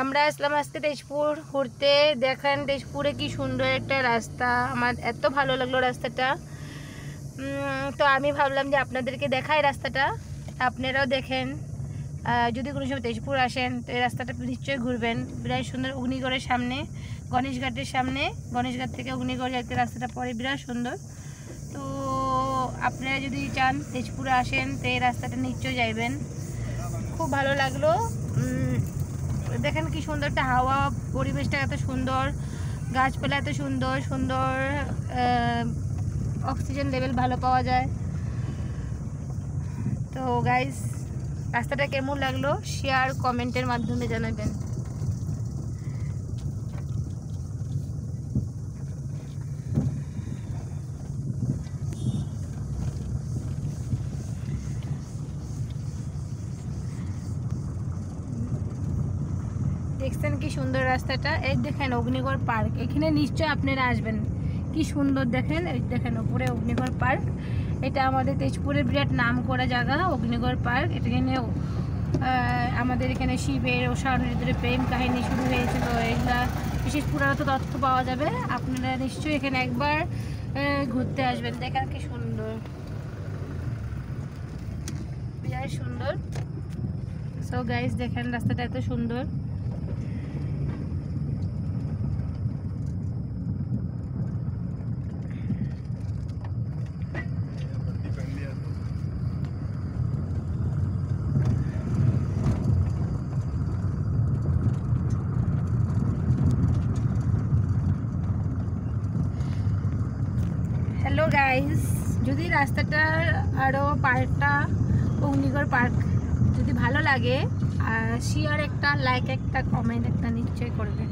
আমরা আসলাম আজকে তেজপুর ঘুরতে। দেখেন তেজপুরে কি সুন্দর একটা রাস্তা, আমার এত ভালো লাগলো রাস্তাটা। তো আমি ভাবলাম যে আপনাদেরকে দেখাই রাস্তাটা, আপনারাও দেখেন। যদি কোনো সময় তেজপুর আসেন তো এই রাস্তাটা নিশ্চয়ই ঘুরবেন। বিরাট সুন্দর, অগ্নিগড়ের সামনে, গণেশঘাটের সামনে, গণেশঘাট থেকে অগ্নিগড় যাতে রাস্তাটা পড়ে, বিরাট সুন্দর। তো আপনারা যদি চান তেজপুরে আসেন তো এই রাস্তাটা নিশ্চয়ই যাইবেন, খুব ভালো লাগলো। দেখেন কি সুন্দর একটা হাওয়া, পরিবেশটা এত সুন্দর, গাছপালা এত সুন্দর সুন্দর, অক্সিজেন লেভেল ভালো পাওয়া যায়। তো গাইস, রাস্তাটা কেমন লাগলো শেয়ার কমেন্টের মাধ্যমে জানাবেন। দেখছেন কি সুন্দর রাস্তাটা। এই দেখেন অগ্নিগড় পার্ক, এখানে নিশ্চয় আপনারা আসবেন। কি সুন্দর দেখেন, এই দেখেন উপরে অগ্নিগড় পার্ক। এটা আমাদের তেজপুরের বিরাট নাম করা জায়গা অগ্নিগড় পার্ক। এখানে আমাদের এখানে শিবের ও স্বর্ণের প্রেম কাহিনী শুরু হয়েছিল, এগুলা বিশেষ পুরাতন তথ্য পাওয়া যাবে। আপনারা নিশ্চয়ই এখানে একবার ঘুরতে আসবেন। দেখেন কি সুন্দর, বিরাট সুন্দর। সো গাইস, দেখেন রাস্তাটা এত সুন্দর। হ্যালো গাইস, যদি রাস্তাটার আরও পার্কটা, অগ্নিগড় পার্ক যদি ভালো লাগে, শেয়ার একটা, লাইক একটা, কমেন্ট একটা নিশ্চয়ই করবে।